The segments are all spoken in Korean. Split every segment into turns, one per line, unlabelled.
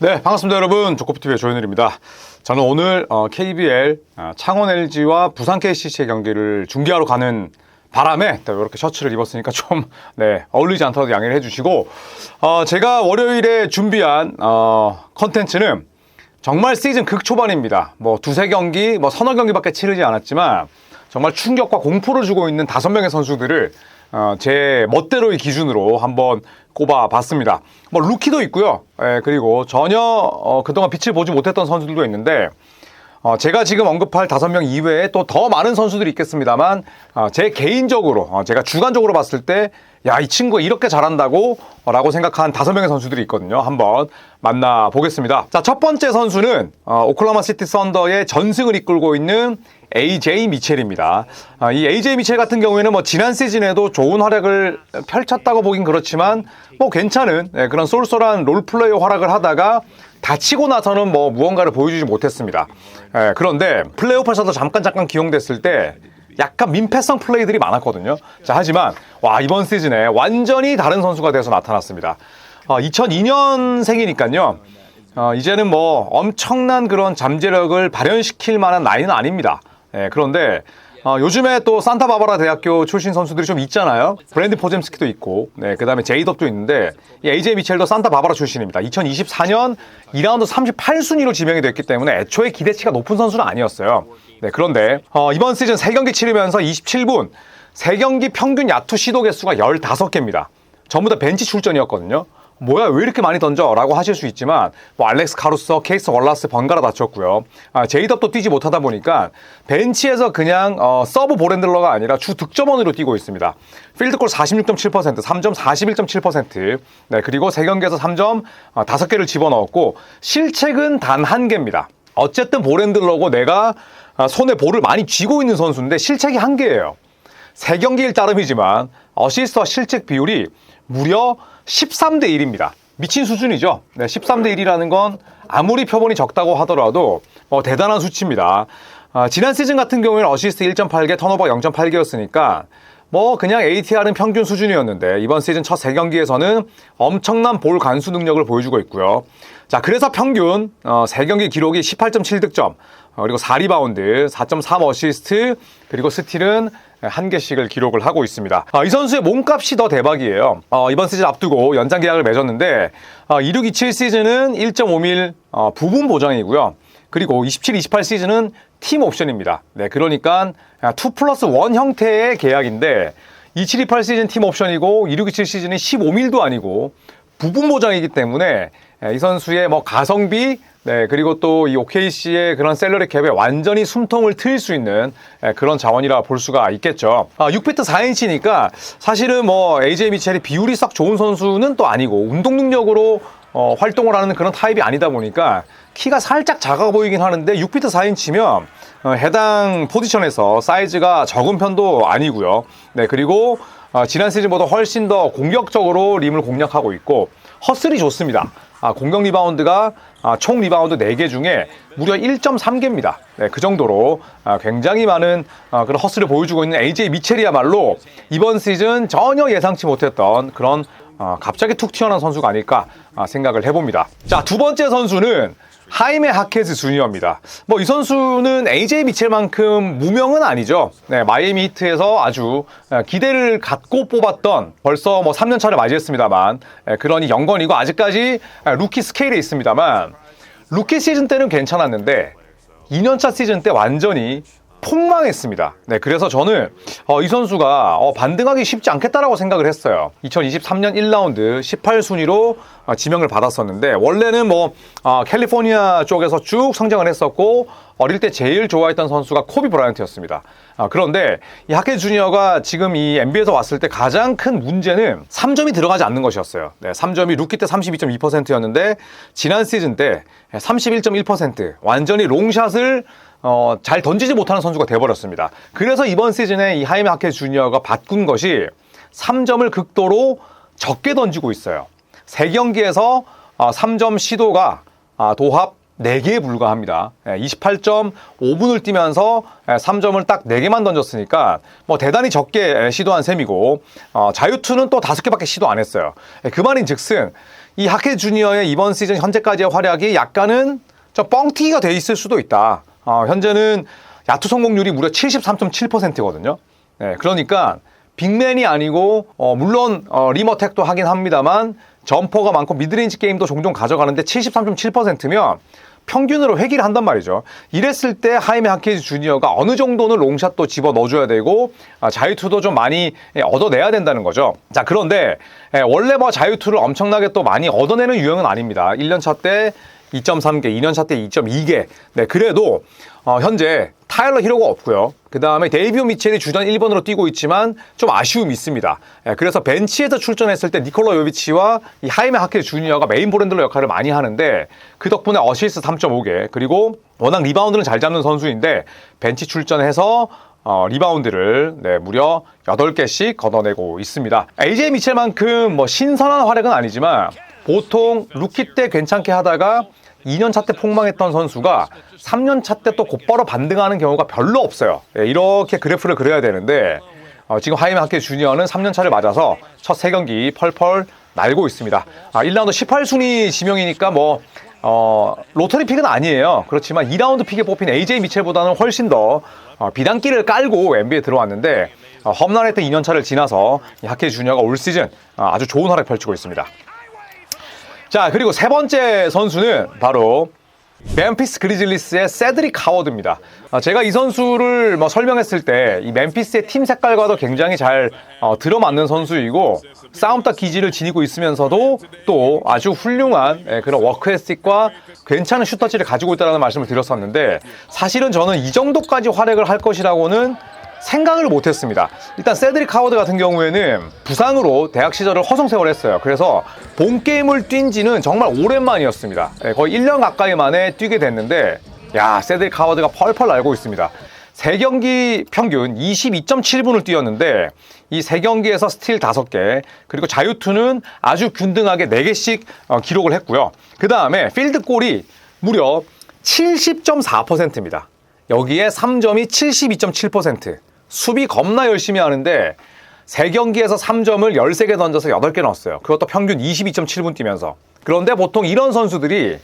네, 반갑습니다 여러분. 조코프TV의 조현일입니다. 저는 오늘 KBL 창원 LG와 부산 KCC의 경기를 중계하러 가는 바람에 이렇게 셔츠를 입었으니까 좀 어울리지 않더라도 양해를 해주시고, 제가 월요일에 준비한 컨텐츠는 정말 시즌 극초반입니다. 뭐 두세 경기, 서너 경기밖에 치르지 않았지만 정말 충격과 공포를 주고 있는 5명의 선수들을 제 멋대로의 기준으로 한번 꼽아봤습니다. 루키도 있고요. 그리고 전혀 그동안 빛을 보지 못했던 선수들도 있는데, 제가 지금 언급할 5명 이외에 또 더 많은 선수들이 있겠습니다만, 제 개인적으로 제가 주관적으로 봤을 때 야, 이 친구가 이렇게 잘한다고 라고 생각한 5명의 선수들이 있거든요. 한번 만나보겠습니다. 자, 첫 번째 선수는 오클라호마 시티 선더의 전승을 이끌고 있는 AJ 미첼입니다. 이 AJ 미첼 같은 경우에는 지난 시즌에도 좋은 활약을 펼쳤다고 보긴 그렇지만 괜찮은 그런 쏠쏠한 롤플레이어 활약을 하다가 다치고 나서는 무언가를 보여주지 못했습니다. 그런데 플레이오프에서도 잠깐 기용됐을 때 약간 민폐성 플레이들이 많았거든요. 자, 하지만 이번 시즌에 완전히 다른 선수가 돼서 나타났습니다. 2002년생이니까요. 이제는 엄청난 그런 잠재력을 발현시킬 만한 나이는 아닙니다. 그런데 요즘에 또 산타바바라 대학교 출신 선수들이 좀 있잖아요. 브랜드 포젬스키도 있고, 그 다음에 제이덥도 있는데, 이 AJ 미첼도 산타바바라 출신입니다. 2024년 2라운드 38순위로 지명이 됐기 때문에 애초에 기대치가 높은 선수는 아니었어요. 그런데 이번 시즌 3경기 치르면서 27분, 3경기 평균 야투 시도 개수가 15개입니다. 전부 다 벤치 출전이었거든요. 뭐야, 왜 이렇게 많이 던져? 라고 하실 수 있지만, 알렉스 카루소, 케이스 월라스 번갈아 다쳤고요. 제이덥도 뛰지 못하다 보니까 벤치에서 그냥 서브 볼핸들러가 아니라 주 득점원으로 뛰고 있습니다. 필드골 46.7%, 3점 41.7%, 그리고 3경기에서 3점 5개를 집어넣었고, 실책은 단 1개입니다. 어쨌든 볼핸들러고 내가 손에 볼을 많이 쥐고 있는 선수인데 실책이 1개예요. 3경기일 따름이지만 어시스트와 실책 비율이 무려 13대 1입니다. 미친 수준이죠. 13대 1이라는 건 아무리 표본이 적다고 하더라도 대단한 수치입니다. 지난 시즌 같은 경우에는 어시스트 1.8개, 턴오버 0.8개였으니까 그냥 ATR은 평균 수준이었는데, 이번 시즌 첫 3경기에서는 엄청난 볼 간수 능력을 보여주고 있고요. 자, 그래서 평균 3경기 기록이 18.7득점, 그리고 4리바운드, 4.3 어시스트, 그리고 스틸은 1개씩을 기록을 하고 있습니다. 이 선수의 몸값이 더 대박이에요. 이번 시즌 앞두고 연장 계약을 맺었는데, 26-27 시즌은 1.5밀 부분 보장이고요. 그리고 27-28 시즌은 팀 옵션입니다. 그러니까 2+1 형태의 계약인데, 27-28 시즌 팀 옵션이고 26-27 시즌이 15밀도 아니고 부분 보장이기 때문에 이 선수의 가성비, 그리고 또 이 OKC의 그런 셀러리 캡에 완전히 숨통을 트일 수 있는 그런 자원이라 볼 수가 있겠죠. 6피트 4인치니까 사실은 AJ 미첼이 비율이 썩 좋은 선수는 또 아니고 운동 능력으로 활동을 하는 그런 타입이 아니다 보니까 키가 살짝 작아 보이긴 하는데, 6피트 4인치면 해당 포지션에서 사이즈가 적은 편도 아니고요. 그리고 지난 시즌보다 훨씬 더 공격적으로 림을 공략하고 있고, 허슬이 좋습니다. 공격 리바운드가 총 리바운드 4개 중에 무려 1.3개입니다. 그 정도로 굉장히 많은 그런 허슬을 보여주고 있는 AJ 미첼이야말로 이번 시즌 전혀 예상치 못했던 그런 갑자기 툭 튀어나온 선수가 아닐까 생각을 해봅니다. 자, 두 번째 선수는 하이메 하케즈 주니어입니다. 이 선수는 AJ 미첼만큼 무명은 아니죠. 마이애미 히트에서 아주 기대를 갖고 뽑았던, 벌써 3년 차를 맞이했습니다만, 그러니 영건이고 아직까지 루키 스케일에 있습니다만, 루키 시즌 때는 괜찮았는데 2년차 시즌 때 완전히 폭망했습니다. 그래서 저는 이 선수가 반등하기 쉽지 않겠다라고 생각을 했어요. 2023년 1라운드 18순위로 지명을 받았었는데, 원래는 캘리포니아 쪽에서 쭉 성장을 했었고, 어릴 때 제일 좋아했던 선수가 코비 브라이언트였습니다. 그런데 이 하케즈 주니어가 지금 이 NBA에서 왔을 때 가장 큰 문제는 3점이 들어가지 않는 것이었어요. 3점이 루키 때 32.2%였는데 지난 시즌 때 31.1%, 완전히 롱샷을 잘 던지지 못하는 선수가 돼버렸습니다. 그래서 이번 시즌에 이 하이메 하케즈 주니어가 바꾼 것이 3점을 극도로 적게 던지고 있어요. 3경기에서 3점 시도가 도합 4개에 불과합니다. 28.5분을 뛰면서 3점을 딱 4개만 던졌으니까 대단히 적게 시도한 셈이고, 자유투는 또 5개밖에 시도 안 했어요. 그 말인 즉슨 이 하케 주니어의 이번 시즌 현재까지의 활약이 약간은 좀 뻥튀기가 돼 있을 수도 있다. 현재는 야투 성공률이 무려 73.7%거든요. 네, 그러니까 빅맨이 아니고 물론 림어택도 하긴 합니다만 점퍼가 많고 미드레인지 게임도 종종 가져가는데 73.7%면 평균으로 회귀를 한단 말이죠. 이랬을 때 하이메 하케즈 주니어가 어느 정도는 롱샷도 집어 넣어줘야 되고 자유투도 좀 많이 얻어내야 된다는 거죠. 자, 그런데 원래 뭐 자유투를 엄청나게 또 많이 얻어내는 유형은 아닙니다. 1년차 때 2.3개, 2년차 때 2.2개. 네, 그래도 현재 타일러 히로가 없고요. 그 다음에 데이비오 미첼이 주전 1번으로 뛰고 있지만 좀 아쉬움이 있습니다. 그래서 벤치에서 출전했을 때 니콜라 요비치와 이 하이메 하케즈 주니어가 메인 볼핸들러 역할을 많이 하는데 그 덕분에 어시스트 3.5개 그리고 워낙 리바운드는 잘 잡는 선수인데 벤치 출전해서 리바운드를 무려 8개씩 걷어내고 있습니다. AJ 미첼만큼 뭐 신선한 활약은 아니지만 보통 루키 때 괜찮게 하다가 2년차 때 폭망했던 선수가 3년차 때 또 곧바로 반등하는 경우가 별로 없어요. 이렇게 그래프를 그려야 되는데 지금 하이메 하케즈 주니어는 3년차를 맞아서 첫 3경기 펄펄 날고 있습니다. 1라운드 18순위 지명이니까 뭐 로터리 픽은 아니에요. 그렇지만 2라운드 픽에 뽑힌 AJ 미첼보다는 훨씬 더 비단기를 깔고 NBA에 들어왔는데 험난했던 2년차를 지나서 하케즈 주니어가 올 시즌 아주 좋은 활약 펼치고 있습니다. 자, 그리고 세 번째 선수는 바로 멤피스 그리즐리스의 세드릭 하워드입니다. 제가 이 선수를 설명했을 때 이 멤피스의 팀 색깔과도 굉장히 잘 들어맞는 선수이고 싸움따 기질을 지니고 있으면서도 또 아주 훌륭한 그런 워크 에틱과 괜찮은 슈터치를 가지고 있다는 말씀을 드렸었는데 사실은 저는 이 정도까지 활약을 할 것이라고는 생각을 못했습니다. 일단 세드릭 하워드 같은 경우에는 부상으로 대학 시절을 허송세월 했어요. 그래서 본 게임을 뛴 지는 정말 오랜만이었습니다. 거의 1년 가까이 만에 뛰게 됐는데 야, 세드릭 하워드가 펄펄 날고 있습니다. 3경기 평균 22.7분을 뛰었는데 이 3경기에서 스틸 5개 그리고 자유투는 아주 균등하게 4개씩 기록을 했고요. 그 다음에 필드골이 무려 70.4%입니다. 여기에 3점이 72.7%. 수비 겁나 열심히 하는데 3경기에서 3점을 13개 던져서 8개 넣었어요. 그것도 평균 22.7분 뛰면서. 그런데 보통 이런 선수들이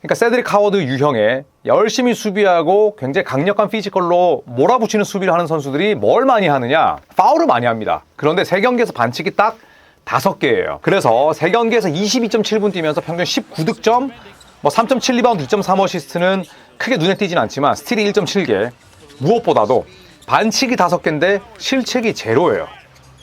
그러니까 세드릭 하워드 유형의 열심히 수비하고 굉장히 강력한 피지컬로 몰아붙이는 수비를 하는 선수들이 뭘 많이 하느냐? 파울을 많이 합니다. 그런데 3경기에서 반칙이 딱 5개예요. 그래서 3경기에서 22.7분 뛰면서 평균 19득점, 3.7 리바운드, 2.3 어시스트는 크게 눈에 띄진 않지만 스틸이 1.7개, 무엇보다도 반칙이 5개인데 실책이 제로예요.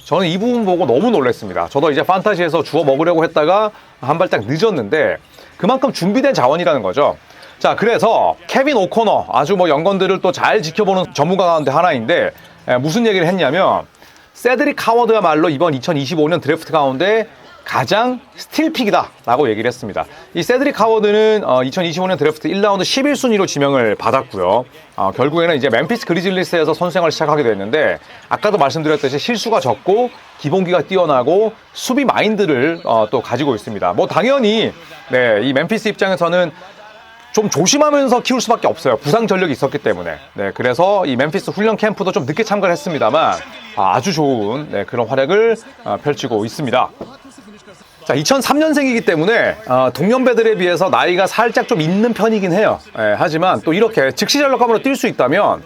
저는 이 부분 보고 너무 놀랐습니다. 저도 이제 판타지에서 주워 먹으려고 했다가 한 발짝 늦었는데 그만큼 준비된 자원이라는 거죠. 자, 그래서 케빈 오코너 아주 연건들을 또 잘 지켜보는 전문가 가운데 하나인데 무슨 얘기를 했냐면 세드릭 하워드야말로 이번 2025년 드래프트 가운데 가장 스틸픽이다 라고 얘기를 했습니다. 이 세드릭 하워드는 2025년 드래프트 1라운드 11순위로 지명을 받았고요. 결국에는 이제 멤피스 그리즐리스에서 선수생활을 시작하게 됐는데 아까도 말씀드렸듯이 실수가 적고 기본기가 뛰어나고 수비 마인드를 또 가지고 있습니다. 당연히 이 멤피스 입장에서는 좀 조심하면서 키울 수밖에 없어요. 부상 전력이 있었기 때문에. 그래서 이 멤피스 훈련 캠프도 좀 늦게 참가를 했습니다만 아주 좋은 그런 활약을 펼치고 있습니다. 자, 2003년생이기 때문에 동년배들에 비해서 나이가 살짝 좀 있는 편이긴 해요. 하지만 또 이렇게 즉시 전력감으로 뛸 수 있다면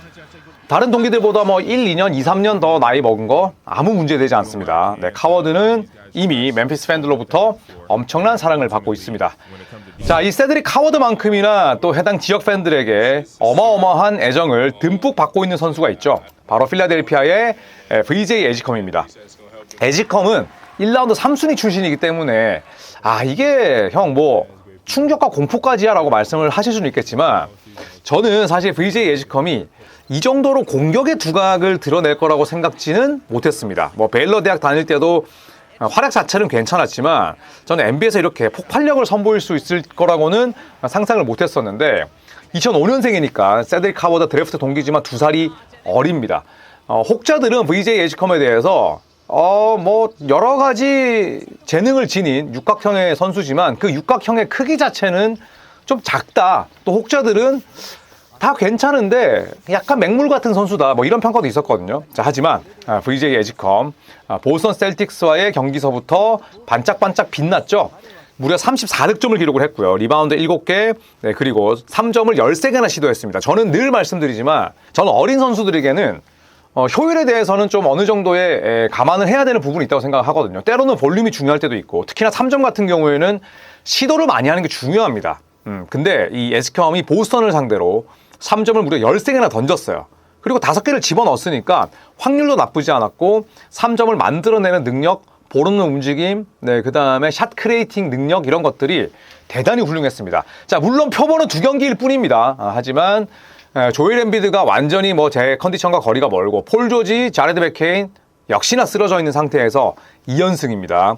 다른 동기들보다 1, 2년, 2, 3년 더 나이 먹은 거 아무 문제되지 않습니다. 카워드는 이미 멤피스 팬들로부터 엄청난 사랑을 받고 있습니다. 자, 이 세드릭 하워드만큼이나 또 해당 지역 팬들에게 어마어마한 애정을 듬뿍 받고 있는 선수가 있죠. 바로 필라델피아의 VJ 에지컴입니다. 에지컴은 1라운드 3순위 출신이기 때문에 이게 형 충격과 공포까지야 라고 말씀을 하실 수는 있겠지만 저는 사실 VJ 에지컴이 이 정도로 공격의 두각을 드러낼 거라고 생각지는 못했습니다. 베일러 대학 다닐 때도 활약 자체는 괜찮았지만 저는 NBA에서 이렇게 폭발력을 선보일 수 있을 거라고는 상상을 못했었는데 2005년생이니까 세드릭 하워드 드래프트 동기지만 2살이 어립니다. 혹자들은 VJ 에지컴에 대해서 여러 가지 재능을 지닌 육각형의 선수지만 그 육각형의 크기 자체는 좀 작다. 또 혹자들은 다 괜찮은데 약간 맹물 같은 선수다. 이런 평가도 있었거든요. 자, 하지만 VJ 에지컴 보스턴 셀틱스와의 경기서부터 반짝반짝 빛났죠. 무려 34득점을 기록을 했고요. 리바운드 7개, 네, 그리고 3점을 13개나 시도했습니다. 저는 늘 말씀드리지만 저는 어린 선수들에게는 효율에 대해서는 좀 어느 정도의 감안을 해야 되는 부분이 있다고 생각하거든요. 때로는 볼륨이 중요할 때도 있고, 특히나 3점 같은 경우에는 시도를 많이 하는 게 중요합니다. 근데 이 에스컴이 보스턴을 상대로 3점을 무려 13개나 던졌어요. 그리고 5개를 집어넣었으니까 확률도 나쁘지 않았고 3점을 만들어내는 능력, 보르는 움직임, 네, 그 다음에 샷 크리에이팅 능력 이런 것들이 대단히 훌륭했습니다. 자, 물론 표본은 2경기일 뿐입니다. 하지만 조엘 엠비드가 완전히 뭐 제 컨디션과 거리가 멀고 폴 조지, 자레드 베케인 역시나 쓰러져 있는 상태에서 2연승입니다.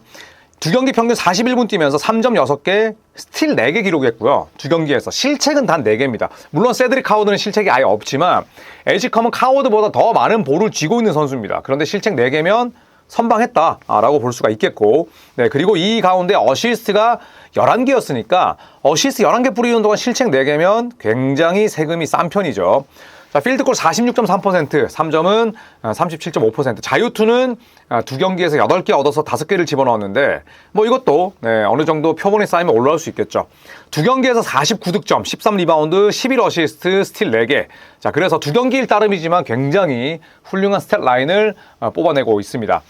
2경기 평균 41분 뛰면서 3점 6개, 스틸 4개 기록했고요. 2경기에서 실책은 단 4개입니다. 물론 세드릭 카워드는 실책이 아예 없지만 에지컴은 카워드보다 더 많은 볼을 쥐고 있는 선수입니다. 그런데 실책 4개면 선방했다라고 볼 수가 있겠고, 네, 그리고 이 가운데 어시스트가 11개였으니까 어시스트 11개 뿌리는 동안 실책 4개면 굉장히 세금이 싼 편이죠. 자, 필드골 46.3%, 3점은 37.5%, 자유투는 2경기에서 8개 얻어서 5개를 집어넣었는데 뭐 이것도 네, 어느 정도 표본이 쌓이면 올라올 수 있겠죠. 2경기에서 49득점, 13리바운드, 11어시스트, 스틸 4개. 자, 그래서 2경기일 따름이지만 굉장히 훌륭한 스탯 라인을 뽑아내고 있습니다.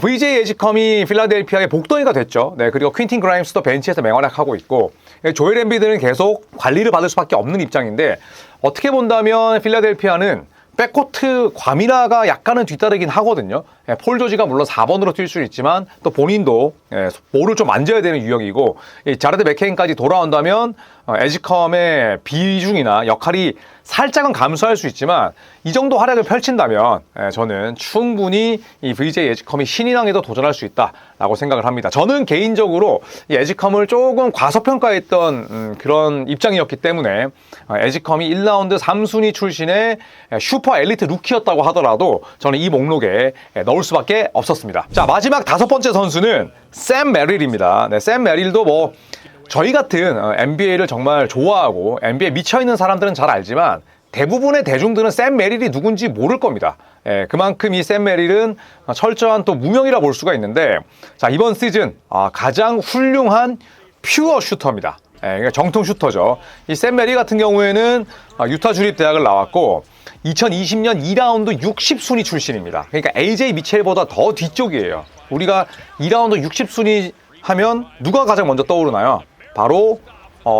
VJ 에지컴이 필라델피아의 복덩이가 됐죠. 네, 그리고 퀸틴 그라임스도 벤치에서 맹활약하고 있고, 조엘 엠비드는 계속 관리를 받을 수밖에 없는 입장인데, 어떻게 본다면 필라델피아는 백코트 과미라가 약간은 뒤따르긴 하거든요. 폴 조지가 물론 4번으로 뛸 수 있지만 또 본인도 볼을 좀 만져야 되는 유형이고, 자레드 맥케인까지 돌아온다면 에지컴의 비중이나 역할이 살짝은 감소할 수 있지만 이 정도 활약을 펼친다면 저는 충분히 이 VJ 에지컴이 신인왕에도 도전할 수 있다라고 생각을 합니다. 저는 개인적으로 이 에지컴을 조금 과소평가했던 그런 입장이었기 때문에 에지컴이 1라운드 3순위 출신의 슈퍼 엘리트 루키였다고 하더라도 저는 이 목록에 넣을 수밖에 없었습니다. 자, 마지막 5번째 선수는 샘 메릴입니다. 네, 샘 메릴도 뭐 저희 같은 NBA를 정말 좋아하고 NBA에 미쳐있는 사람들은 잘 알지만 대부분의 대중들은 샘 메릴이 누군지 모를 겁니다. 그만큼 이 샘 메릴은 철저한 또 무명이라 볼 수가 있는데, 자, 이번 시즌 가장 훌륭한 퓨어 슈터입니다. 그러니까 정통 슈터죠. 이 샘 메릴 같은 경우에는 유타 주립대학을 나왔고 2020년 2라운드 60순위 출신입니다. 그러니까 AJ 미첼보다 더 뒤쪽이에요. 우리가 2라운드 60순위 하면 누가 가장 먼저 떠오르나요? 바로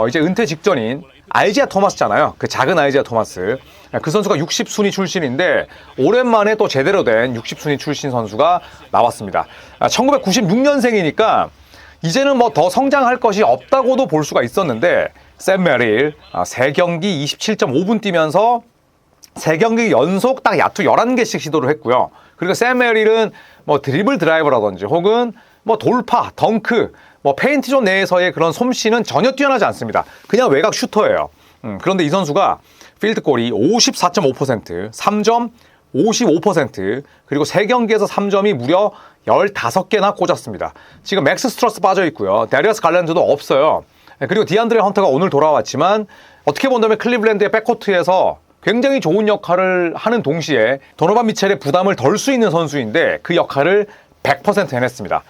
이제 은퇴 직전인 아이지아 토마스잖아요. 그 작은 아이지아 토마스. 그 선수가 60순위 출신인데 오랜만에 또 제대로 된 60순위 출신 선수가 나왔습니다. 1996년생이니까 이제는 뭐 더 성장할 것이 없다고도 볼 수가 있었는데, 샘 메릴 3경기 27.5분 뛰면서 3경기 연속 딱 야투 11개씩 시도를 했고요. 그리고 샘 메릴은 뭐 드리블 드라이버라든지 혹은 뭐 돌파, 덩크, 뭐 페인트존 내에서의 그런 솜씨는 전혀 뛰어나지 않습니다. 그냥 외곽 슈터예요. 그런데 이 선수가 필드골이 54.5%, 3점 55%, 그리고 3경기에서 3점이 무려 15개나 꽂았습니다. 지금 맥스 스트러스 빠져 있고요. 데리어스 갈랜드도 없어요. 그리고 디안드레 헌터가 오늘 돌아왔지만 어떻게 본다면 클리블랜드의 백코트에서 굉장히 좋은 역할을 하는 동시에 도노반 미첼의 부담을 덜 수 있는 선수인데 그 역할을 100% 해냈습니다.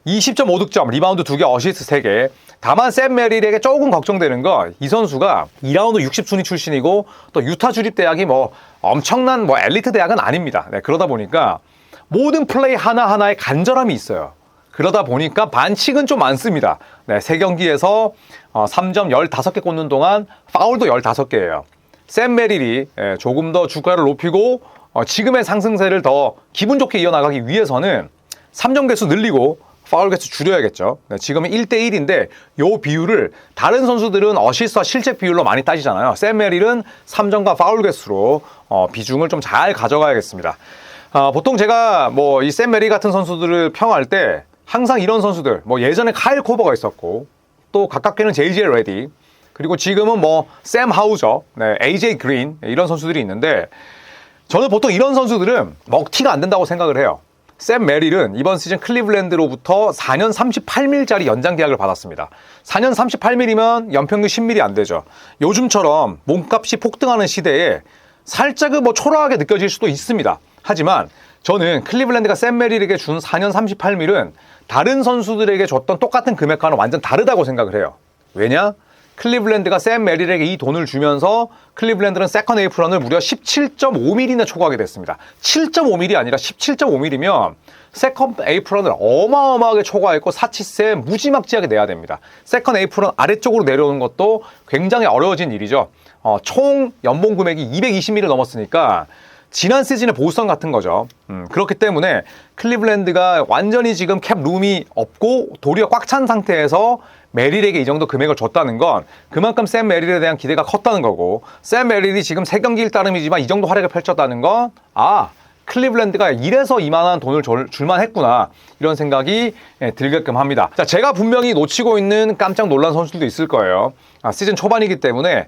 20.5득점, 리바운드 2개, 어시스트 3개. 다만 샘 메릴에게 조금 걱정되는 건 이 선수가 2라운드 60순위 출신이고 또 유타 주립대학이 뭐 엄청난 뭐 엘리트 대학은 아닙니다. 네, 그러다 보니까 모든 플레이 하나하나에 간절함이 있어요. 그러다 보니까 반칙은 좀 많습니다. 네, 3경기에서 3점 15개 꽂는 동안 파울도 15개예요. 샘 메릴이 조금 더 주가를 높이고 지금의 상승세를 더 기분 좋게 이어나가기 위해서는 3점 개수 늘리고 파울 개수 줄여야겠죠. 네, 지금은 1대1인데 이 비율을 다른 선수들은 어시스트와 실책 비율로 많이 따지잖아요. 샘 메릴은 3점과 파울 개수로 비중을 좀 잘 가져가야겠습니다. 보통 제가 뭐 이 샘 메릴 같은 선수들을 평할 때 항상 이런 선수들, 뭐 예전에 카일 코버가 있었고 또 가깝게는 JJ 레디, 그리고 지금은 뭐 샘 하우저, 네, AJ 그린 이런 선수들이 있는데 저는 보통 이런 선수들은 먹튀가 안 된다고 생각을 해요. 샘 메릴은 이번 시즌 클리블랜드로부터 4년 38밀짜리 연장 계약을 받았습니다. 4년 38밀이면 연평균 10밀이 안 되죠. 요즘처럼 몸값이 폭등하는 시대에 살짝은 뭐 초라하게 느껴질 수도 있습니다. 하지만 저는 클리블랜드가 샘 메릴에게 준 4년 38밀은 다른 선수들에게 줬던 똑같은 금액과는 완전 다르다고 생각을 해요. 왜냐? 클리블랜드가 샘 메릴에게 이 돈을 주면서 클리블랜드는 세컨 에이프런을 무려 17.5mm나 초과하게 됐습니다. 7.5mm 아니라 17.5mm면 세컨 에이프런을 어마어마하게 초과했고 사치세 무지막지하게 내야 됩니다. 세컨 에이프런 아래쪽으로 내려오는 것도 굉장히 어려워진 일이죠. 총 연봉 금액이 220mm를 넘었으니까 지난 시즌의 보수성 같은 거죠. 그렇기 때문에 클리블랜드가 완전히 지금 캡 룸이 없고 도리어 꽉 찬 상태에서 메릴에게 이 정도 금액을 줬다는 건 그만큼 샘 메릴에 대한 기대가 컸다는 거고, 샘 메릴이 지금 3경기일 따름이지만 이 정도 활약을 펼쳤다는 건 클리블랜드가 이래서 이만한 돈을 줄만 했구나, 이런 생각이 들게끔 합니다. 자, 제가 분명히 놓치고 있는 깜짝 놀란 선수들도 있을 거예요. 시즌 초반이기 때문에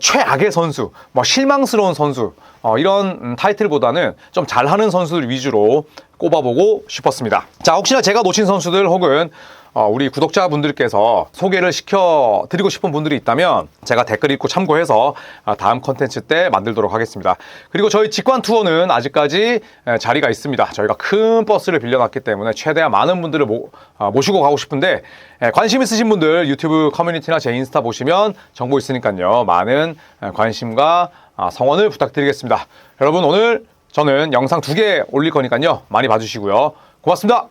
최악의 선수, 실망스러운 선수, 이런 타이틀보다는 좀 잘하는 선수들 위주로 꼽아보고 싶었습니다. 자, 혹시나 제가 놓친 선수들 혹은 우리 구독자분들께서 소개를 시켜드리고 싶은 분들이 있다면 제가 댓글 읽고 참고해서 다음 컨텐츠 때 만들도록 하겠습니다. 그리고 저희 직관 투어는 아직까지 자리가 있습니다. 저희가 큰 버스를 빌려놨기 때문에 최대한 많은 분들을 모시고 가고 싶은데, 관심 있으신 분들 유튜브 커뮤니티나 제 인스타 보시면 정보 있으니까요. 많은 관심과 성원을 부탁드리겠습니다. 여러분, 오늘 저는 영상 2개 올릴 거니까요. 많이 봐주시고요. 고맙습니다.